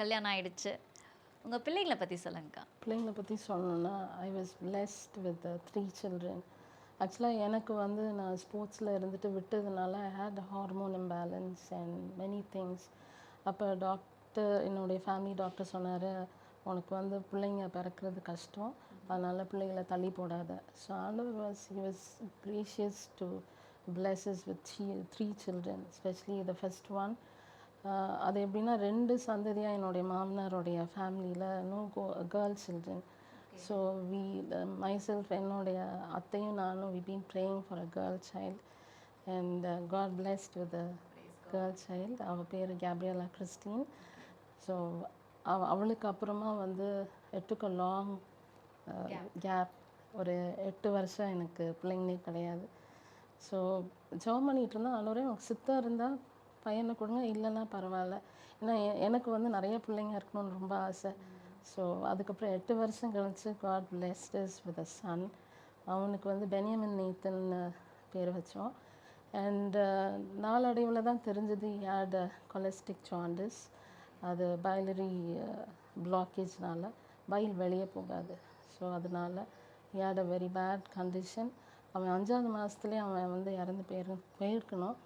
கல்யாணம் ஆயிடுச்சு. உங்க பிள்ளைங்கள பத்தி சொல்லுங்கக்கா. பிள்ளைங்கள பற்றி சொல்லணும்னா I was blessed with 3 children. ஆக்சுவலாக எனக்கு வந்து நான் ஸ்போர்ட்ஸில் இருந்துட்டு விட்டதுனால I had hormone imbalance and many things. அப்போ டாக்டர் என்னுடைய ஃபேமிலி டாக்டர் சொன்னார், உனக்கு வந்து பிள்ளைங்க பிறக்கிறது கஷ்டம், அதனால் பிள்ளைகளை தள்ளி போடாத. ஸோ ஆண்டவர் he was gracious to bless us with three children, especially the first one. அது எப்படின்னா 2 சந்ததியாக என்னுடைய மாமனாருடைய ஃபேமிலியில் girl children. So we myself என்னுடைய அத்தையும் நானும் we been praying for a girl child and God blessed with a girl child. அவள் பேர் கேப்ரியலா கிறிஸ்டின். ஸோ அவளுக்கு அப்புறமா வந்து it took a long gap. ஒரு 8 வருஷம் எனக்கு பிள்ளைங்களே கிடையாது. ஸோ ஜாப் பண்ணிகிட்டு இருந்தேன். ஆண்டவரே எனக்கு சித்தம் இருந்தால் பையனை கொடுங்க, இல்லைன்னா பரவாயில்ல. ஏன்னா எனக்கு வந்து நிறைய பிள்ளைங்க இருக்கணும்னு ரொம்ப ஆசை. ஸோ அதுக்கப்புறம் 8 வருஷம் கழிச்சு God blessed us with a son. அவனுக்கு வந்து பென்யமின் நேத்தன் பேர் வச்சோம். அண்ட் நாளடைவில் தான் தெரிஞ்சது he had a cholestic jaundice. அது பைலரி பிளாக்கேஜ்னால பைல் வெளியே போகாது. ஸோ அதனால் he had a very bad condition. அவன் 5ஆவது மாதத்துலேயே அவன் வந்து இறந்து போயிருக்கணும்.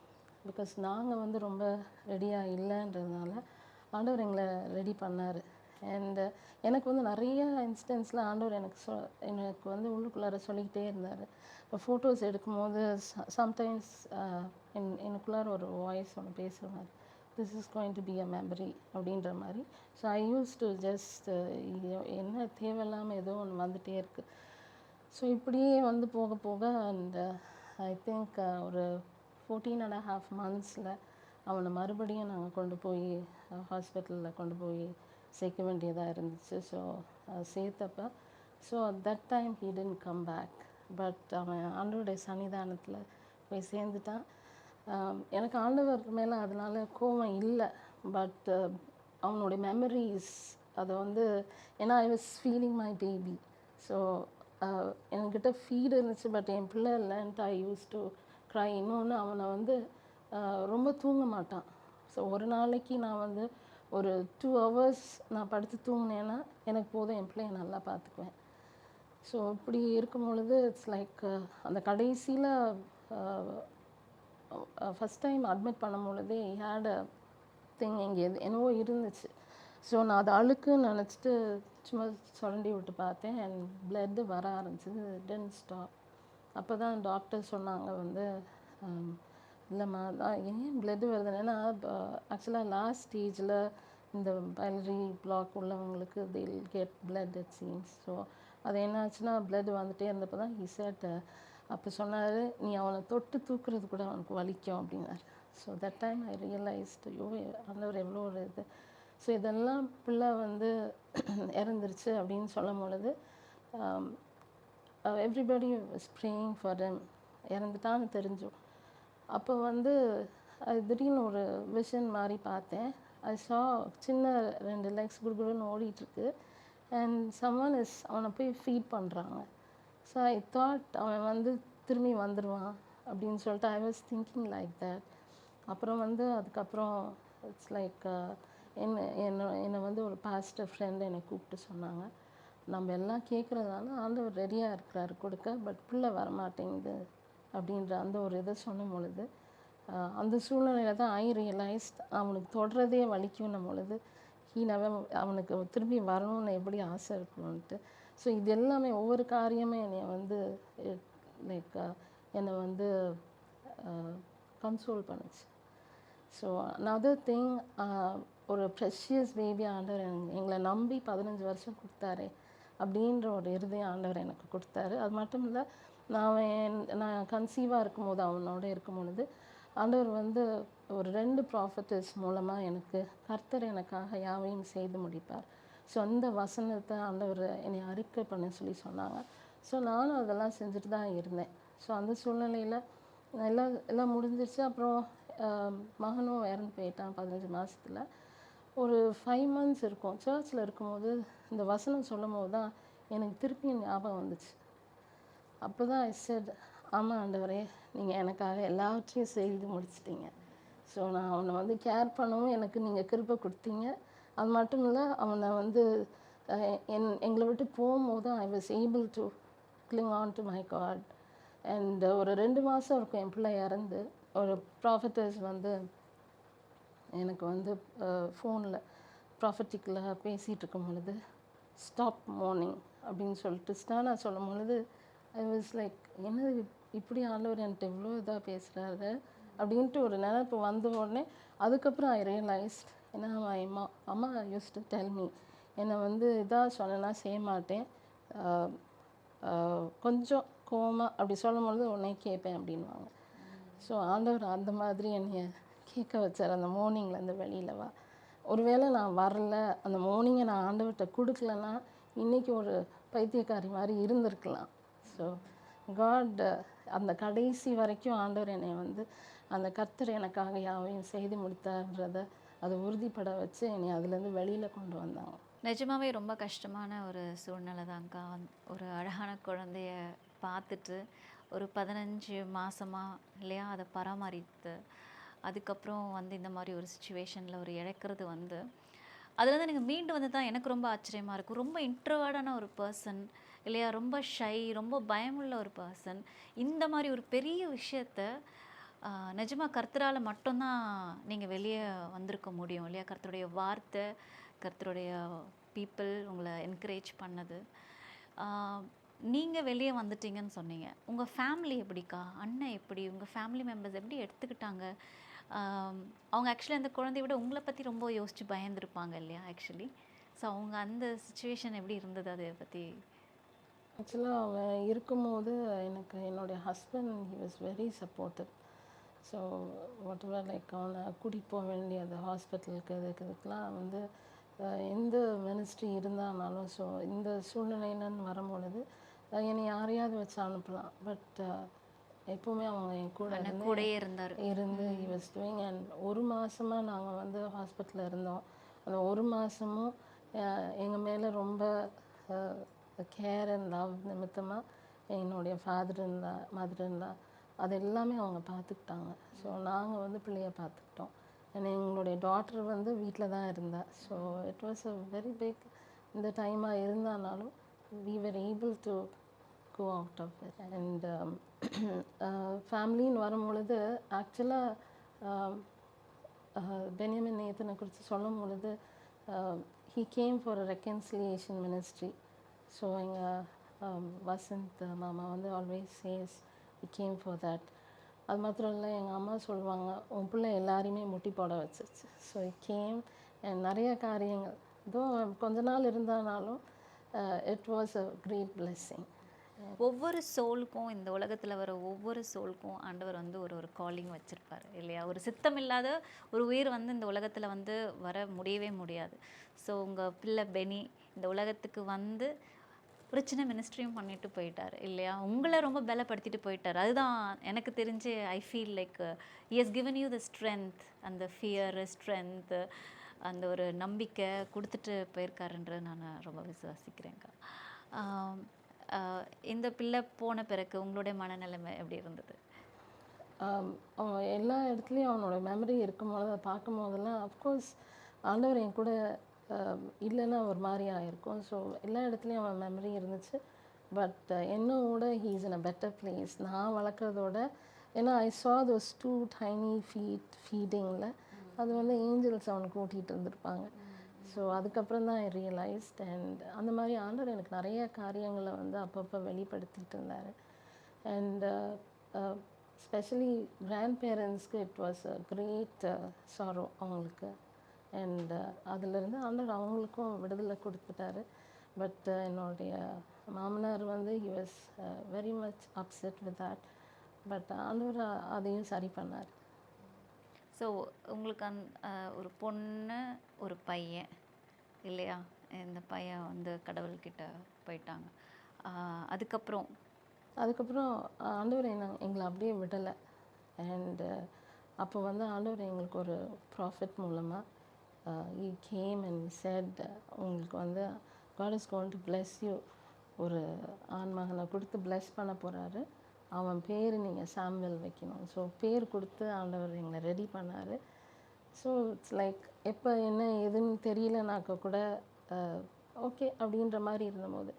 பிகாஸ் நாங்கள் வந்து ரொம்ப ரெடியாக இல்லைன்றதுனால ஆண்டவர் எங்களை ரெடி பண்ணார். அண்டு எனக்கு வந்து நிறைய இன்ஸ்டன்ஸில் ஆண்டவர் எனக்கு வந்து உள்ளுக்குள்ளார சொல்லிக்கிட்டே இருந்தார். இப்போ ஃபோட்டோஸ் எடுக்கும்போது சம்டைம்ஸ் எனக்குள்ளார ஒரு வாய்ஸ் ஒன்று பேசுவார், this is going to be a memory அப்படின்ற மாதிரி. So I use to just என்ன தேவையில்லாமல் ஏதோ ஒன்று வந்துகிட்டே இருக்குது. ஸோ இப்படியே வந்து போக போக அண்ட் ஐ திங்க் ஒரு 14.5 months அவனை மறுபடியும் நாங்கள் கொண்டு போய் ஹாஸ்பிட்டலில் கொண்டு போய் சேர்க்க வேண்டியதாக இருந்துச்சு. ஸோ சேர்த்தப்ப so that time he didn't come back. But அவன் ஆண்டவருடைய சன்னிதானத்தில் போய் சேர்ந்துட்டான். எனக்கு ஆண்டவர் மேலே அதனால் கோவம் இல்லை. பட் அவனுடைய மெமரிஸ் அதை வந்து ஏன்னா I was feeling my baby. So என்கிட்ட ஃபீடு இருந்துச்சு, பட் என் பிள்ளை இல்லைன்ட்டு ஐ யூஸ் டு க்ரை. இன்னொன்று அவனை வந்து ரொம்ப தூங்க மாட்டான். ஸோ ஒரு நாளைக்கு நான் வந்து ஒரு 2 hours நான் படுத்து தூங்கினேன்னா எனக்கு போதும், என் பிள்ளைய நல்லா பார்த்துக்குவேன். ஸோ இப்படி இருக்கும் பொழுது இட்ஸ் லைக் அந்த கடைசியில் ஃபஸ்ட் டைம் அட்மிட் பண்ணும் பொழுதே ஹேட் அ திங் இங்கே என்னவோ இருந்துச்சு. ஸோ நான் அதை அழுக்குன்னு நினச்சிட்டு சும்மா சுரண்டி விட்டு பார்த்தேன் அண்ட் பிளட்டு வர ஆரம்பிச்சிது. Tent stop. அப்போ தான் டாக்டர் சொன்னாங்க வந்து இல்லைம்மா ஏன் பிளட்டு வருதுன்னு. ஏன்னா ஆக்சுவலாக லாஸ்ட் ஸ்டேஜில் இந்த பைலரி பிளாக் உள்ளவங்களுக்கு they'll get blood it seems. So அது என்னாச்சுன்னா பிளட் வந்துகிட்டே இருந்தப்போ தான் he said அப்போ சொன்னார், நீ அவனை தொட்டு தூக்குறது கூட அவனுக்கு வலிக்கும் அப்படின்னாரு. So that time I realised ஐயோ ஆண்டவர் எவ்வளோ ஒரு இது. ஸோ இதெல்லாம் பிள்ளை வந்து இறந்துருச்சு அப்படின்னு சொல்லும் பொழுது everybody was praying for him. இறந்துட்டான்னு தெரிஞ்சோம். அப்போ வந்து அது திடீர்னு ஒரு விஷன் மாதிரி பார்த்தேன். அது சின்ன 2 legs குடுகுடுன்னு ஓடிட்டுருக்கு அண்ட் சம்ஒன் அவனை போய் ஃபீட் பண்ணுறாங்க. ஸோ ஐ தாட் அவன் வந்து திரும்பி வந்துடுவான் அப்படின்னு சொல்லிட்டு I was thinking like that. அப்புறம் வந்து அதுக்கப்புறம் இட்ஸ் லைக் என்னை வந்து ஒரு பாஸ்டர் ஃப்ரெண்டு என்னை கூப்பிட்டு சொன்னாங்க, நம்ம எல்லாம் கேட்குறதால ஆண்டவர் ரெடியாக இருக்கிறாரு கொடுக்க, பட் பிள்ளை வரமாட்டேங்குது அப்படின்ற அந்த ஒரு இதை சொன்னும் பொழுது அந்த சூழ்நிலையில் தான் ஐ ரியலைஸ்ட் அவனுக்கு தொடுறதே வலிக்கும்னும் பொழுது அவனுக்கு திரும்பி வரணும்னு எப்படி ஆசை இருக்கணும்ன்ட்டு. ஸோ இது எல்லாமே ஒவ்வொரு காரியமே என்னை வந்து லைக் என்னை வந்து கன்சோல் பண்ணுச்சு. ஸோ another thing ஒரு ப்ரெஷியஸ் பேபி ஆண்டவர் எங்களை நம்பி 15 வருஷம் கொடுத்தாரு அப்படின்ற ஒரு இருதயம் ஆண்டவர் எனக்கு கொடுத்தாரு. அது மட்டும் இல்லை, நான் கன்சீவாக இருக்கும்போது அவனோட இருக்கும் பொழுது ஆண்டவர் வந்து ஒரு 2 ப்ராஃபட்டர்ஸ் மூலமாக எனக்கு கர்த்தர் எனக்காக யாவையும் செய்து முடிப்பார். ஸோ அந்த வசனத்தை ஆண்டவர் என்னை அறிக்கை பண்ண சொல்லி சொன்னாங்க. ஸோ நானும் அதெல்லாம் செஞ்சுட்டு தான் இருந்தேன். ஸோ அந்த சூழ்நிலையில் எல்லாம் முடிஞ்சிருச்சு. அப்புறம் மகனும் இறந்து போயிட்டான் 15 மாதத்தில். ஒரு 5 months இருக்கும். சர்ச்சில் இருக்கும்போது இந்த வசனம் சொல்லும் போது தான் எனக்கு திருப்பியும் ஞாபகம் வந்துச்சு. அப்போ தான் ஐ செட், ஆமாம் ஆண்டவரே, நீங்கள் எனக்காக எல்லாவற்றையும் செய்து முடிச்சிட்டிங்க. ஸோ நான் அவனை வந்து கேர் பண்ணவும் எனக்கு நீங்கள் கிருபை கொடுத்தீங்க. அது மட்டும் இல்லை அவனை வந்து எங்களை விட்டு போகும்போது I was able to cling on to my God. And ஒரு 2 மாதம் இருக்கும் என் பிள்ளை இறந்து. ஒரு ப்ராஃபிட்டர்ஸ் வந்து எனக்கு வந்து ஃபோனில் ப்ராஃபட்டிக்கில் பேசிகிட்டு இருக்கும் பொழுது ஸ்டாப் மார்னிங் அப்படின்னு சொல்லிட்டு ஸ்டானா சொல்லும் பொழுது ஐ வாஸ் லைக் என்னது இப்படி ஆண்டவர் என்கிட்ட இவ்வளோ இதாக பேசுகிறாரு அப்படின்ட்டு ஒரு நினைப்பு வந்த உடனே அதுக்கப்புறம் ஐ ரியலைஸ்ட். ஏன்னா அம்மா யூஸ் டு டெல் மீ, என்னை வந்து இதாக சொன்னேன்னா செய்ய மாட்டேன், கொஞ்சம் கோவமாக அப்படி சொல்லும் பொழுது உடனே கேட்பேன் அப்படின்வாங்க. ஸோ ஆண்டவர் அந்த மாதிரி என்னைய கேட்க வச்சார். அந்த மார்னிங்லேருந்து வெளியில் வா. ஒருவேளை நான் வரல, அந்த மார்னிங்கை நான் ஆண்டவர்கிட்ட கொடுக்கலன்னா இன்றைக்கி ஒரு பைத்தியக்காரி மாதிரி இருந்திருக்கலாம். ஸோ காட் அந்த கடைசி வரைக்கும் ஆண்டவர் என்னை வந்து அந்த கர்த்தர் எனக்காக யாவையும் செய்து முடித்தார்ன்றதை அதை உறுதிப்பட வச்சு என்னை அதுலேருந்து வெளியில் கொண்டு வந்தாங்க. நிஜமாவே ரொம்ப கஷ்டமான ஒரு சூழ்நிலை தான்க்கா. ஒரு அழகான குழந்தைய பார்த்துட்டு ஒரு 15 மாதமா இல்லையா அதை பராமரித்து அதுக்கப்புறம் வந்து இந்த மாதிரி ஒரு சுச்சுவேஷனில் ஒரு இழக்கிறது வந்து அதுலேருந்து நீங்கள் மீண்டு வந்து தான் எனக்கு ரொம்ப ஆச்சரியமாக இருக்கும். ரொம்ப இன்ட்ரோவர்டான ஒரு பர்சன் இல்லையா, ரொம்ப ஷை, ரொம்ப பயமுள்ள ஒரு பர்சன், இந்த மாதிரி ஒரு பெரிய விஷயத்த நிஜமாக கர்த்தரால் மட்டும்தான் நீங்கள் வெளியே வந்திருக்க முடியும் இல்லையா. கர்த்தருடைய வார்த்தை, கர்த்தருடைய பீப்புள் உங்களை என்கரேஜ் பண்ணது. நீங்கள் வெளியே வந்துட்டீங்கன்னு சொன்னீங்க. உங்கள் ஃபேமிலி எப்படிக்கா, அண்ணன் எப்படி, உங்கள் ஃபேமிலி மெம்பர்ஸ் எப்படி எடுத்துக்கிட்டாங்க? அவங்க ஆக்சுவலி அந்த குழந்தைய விட உங்களை பற்றி ரொம்ப யோசித்து பயந்துருப்பாங்க இல்லையா ஆக்சுவலி. ஸோ அவங்க அந்த சுச்சுவேஷன் எப்படி இருந்தது, அதை பற்றி? ஆக்சுவலாக அவன் இருக்கும்போது எனக்கு என்னுடைய husband he was very supportive. So what ever like அவனை கூட்டிகிட்டு போக வேண்டியது ஹாஸ்பிட்டலுக்கு இதுக்கெல்லாம் வந்து எந்த மினிஸ்ட்ரி இருந்தாலும் ஸோ இந்த சூழ்நிலையிலன்னு வரும்பொழுது என்னை யாரையாவது வச்சு அனுப்பலாம். பட் எப்போவுமே அவங்க என் கூடயே இருந்து ஹி வாஸ் டூயிங். அண்ட் 1 மாதமாக நாங்கள் வந்து ஹாஸ்பிட்டலில் இருந்தோம். அந்த 1 மாதமும் எங்கள் மேலே ரொம்ப கேர் அண்ட் லவ் நிமித்தமாக என்னுடைய மதர் இருந்தா அது எல்லாமே அவங்க பார்த்துக்கிட்டாங்க. ஸோ நாங்கள் வந்து பிள்ளைய பார்த்துக்கிட்டோம். அண்ட் எங்களுடைய டாட்டர் வந்து வீட்டில் தான் இருந்தா. So it was a very big இந்த டைமாக இருந்தாலும் we were able to go out of it. And ஃபேமிலின்னு வரும்பொழுது ஆக்சுவலாக பென்யமின் நேத்தனை குறித்து சொல்லும் பொழுது he came for a reconciliation ministry. So எங்கள் வசந்த் மாமா வந்து always says he came for that. அது மாத்திரம் இல்லை, எங்கள் அம்மா சொல்லுவாங்க உன் பிள்ளை எல்லாரையுமே முட்டி போட வச்சிருச்சு. ஸோ கேம் அண்ட் நிறைய காரியங்கள் இதோ கொஞ்ச நாள் இருந்தாலும் it was a great blessing. ஒவ்வொரு சோலுக்கும், இந்த உலகத்தில் வர ஒவ்வொரு சோலுக்கும் ஆண்டவர் வந்து ஒரு காலிங் வச்சுருப்பார் இல்லையா. ஒரு சித்தம் இல்லாத ஒரு உயிர் வந்து இந்த உலகத்தில் வந்து வர முடியவே முடியாது. ஸோ உங்கள் பிள்ளை பெனி இந்த உலகத்துக்கு வந்து ஒரு சின்ன மினிஸ்ட்ரியும் பண்ணிட்டு போயிட்டார் இல்லையா. உங்களை ரொம்ப பலப்படுத்திட்டு போயிட்டார். அதுதான் எனக்கு தெரிஞ்சு I feel like he has given you the strength, அந்த ஃபியர் ஸ்ட்ரென்த்து, அந்த ஒரு நம்பிக்கை கொடுத்துட்டு போயிருக்காருன்றது நான் ரொம்ப விசுவாசிக்கிறேன்க்கா. இந்த பிள்ளை போன பிறகு உங்களுடைய மனநிலைமை எப்படி இருந்தது? அவன் எல்லா இடத்துலையும் அவனோட மெமரி இருக்கும்போது அதை பார்க்கும் போதெல்லாம் அஃப்கோர்ஸ் ஆண்டவர் என் கூட இல்லைன்னா ஒரு மாதிரி ஆகிருக்கும். ஸோ எல்லா இடத்துலையும் அவன் மெமரி இருந்துச்சு. பட் என்னோட he is in a better place நான் வளர்க்குறதோட. ஏன்னா ஐ saw those 2 tiny feet ஃபீடிங்கில் அது வந்து ஏஞ்சல்ஸ் அவனுக்கு ஊட்டிகிட்டு இருந்திருப்பாங்க. ஸோ அதுக்கப்புறம் தான் ஐ ரியலைஸ்ட். அண்ட் அந்த மாதிரி ஆண்டவர் எனக்கு நிறைய காரியங்களை வந்து அப்பப்போ வெளிப்படுத்திட்டு இருந்தார். அண்ட் ஸ்பெஷலி கிராண்ட் பேரண்ட்ஸ்க்கு it was a great sorrow அவங்களுக்கு. அண்ட் அதிலிருந்து ஆண்டவர் அவங்களுக்கும் விடுதலை கொடுத்துட்டாரு. பட் என்னுடைய மாமனார் வந்து he was very much upset with that. But ஆண்டவர் அதையும் சரி பண்ணார். ஸோ உங்களுக்கு ஒரு பொண்ணு ஒரு பையன் இல்லையா. இந்த பையன் வந்து கடவுள்கிட்ட போயிட்டாங்க. அதுக்கப்புறம் ஆண்டவர் எங்களை அப்படியே விடலை. அண்டு அப்போ வந்து ஆண்டவர் எங்களுக்கு ஒரு ப்ராஃபிட் மூலமாக he came and said உங்களுக்கு வந்து God is going to bless you. ஒரு ஆண்மகனை கொடுத்து bless பண்ண போகிறாரு. அவன் பேர் நீங்கள் சாமுவேல் வைக்கணும். ஸோ பேர் கொடுத்து ஆண்டவர் எங்களை ரெடி பண்ணார். ஸோ இட்ஸ் லைக் எப்போ என்ன ஏதுன்னு தெரியலனாக்க கூட ஓகே அப்படின்ற மாதிரி இருந்தபோது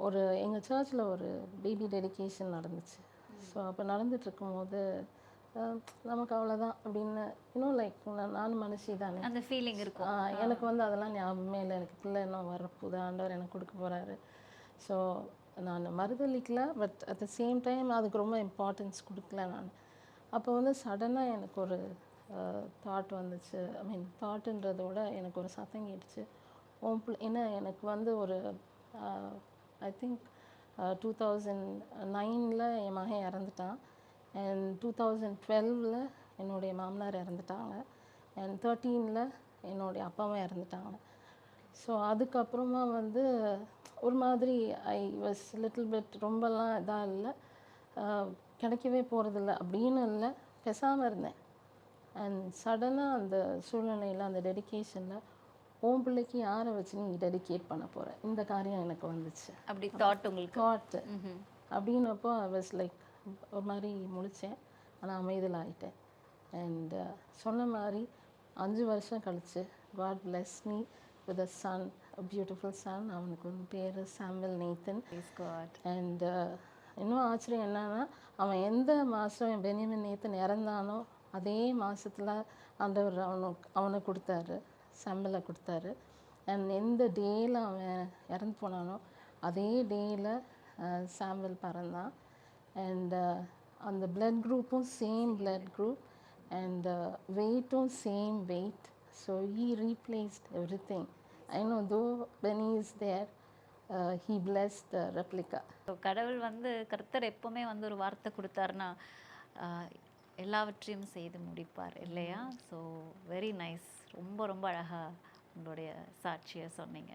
ஒரு எங்கள் சர்ச்சில் ஒரு பேபி டெடிகேஷன் நடந்துச்சு. ஸோ அப்போ நடந்துட்டு இருக்கும்போது நமக்கு அவ்வளோதான் அப்படின்னு இன்னும் லைக் நானும் மனுஷி தானே, அந்த ஃபீலிங் இருக்கும். எனக்கு வந்து அதெல்லாம் ஞாபகமே இல்லை. எனக்கு பிள்ளை இன்னும் வரப்போகுது, ஆண்டவர் எனக்கு கொடுக்க போகிறாரு. ஸோ நான் மறுதளிக்கல, but at the same time அதுக்கு ரொம்ப இம்பார்ட்டன்ஸ் கொடுக்கல நான். அப்போ வந்து சடனாக எனக்கு ஒரு தாட் வந்துச்சு. ஐ மீன் தாட்டுன்றத விட எனக்கு ஒரு சத்தம் கேட்டுச்சு. ஏன்னா எனக்கு வந்து ஒரு ஐ திங்க் 2009 என் மகன் இறந்துட்டான். அண்ட் 2012 என்னுடைய மாமனார் இறந்துட்டாங்க. அண்ட் 13 என்னுடைய அப்பாவும் இறந்துட்டாங்க. ஸோ அதுக்கப்புறமா வந்து ஒரு மாதிரி ஐ வாஸ் லிட்டில் பிட் ரொம்பலாம் இதாக இல்லை, கிடைக்கவே போகிறதில்ல அப்படின்னு இல்லை, பேசாமல் இருந்தேன். அண்ட் சடனாக அந்த சூழ்நிலையில் அந்த டெடிகேஷனில் உன் பிள்ளைக்கு யாரை வச்சு நீ டெடிகேட் பண்ண போகிற, இந்த காரியம் எனக்கு வந்துச்சு. அப்படி தாட் உங்களுக்கு? தாட்டு அப்படின்னப்போ ஐ வாஸ் லைக் ஒரு மாதிரி முழித்தேன். ஆனால் அமைதியில் ஆகிட்டேன். அண்ட் சொன்ன மாதிரி 5 வருஷம் கழிச்சு God bless me with a son, a beautiful son. அவனுக்கு வந்து பேர் சாமுவேல் நேத்தன். அண்ட் இன்னும் ஆச்சரியம் என்னன்னா, அவன் எந்த மாதம் பென்யமின் நேத்தன் இறந்தானோ அதே மாதத்தில் ஆண்டவர் அவனை கொடுத்தாரு, சாமுவேலை கொடுத்தாரு. அண்ட் எந்த டேயில் அவன் இறந்து போனானோ அதே டேயில் சாமுவேல் பிறந்தான். அண்ட் அந்த பிளட் குரூப்பும் சேம் பிளட் குரூப், அண்ட் வெயிட்டும் same weight. So he replaced everything. I know though Benny is there, he blessed the replica. கடவுள் வந்து கர்த்தர் எப்பவுமே வந்து ஒரு வார்த்தை கொடுத்தாருன்னா எல்லாவற்றையும் செய்து முடிப்பார் இல்லையா? So very nice. ரொம்ப ரொம்ப அழகாக உங்களுடைய சாட்சியை சொன்னீங்க.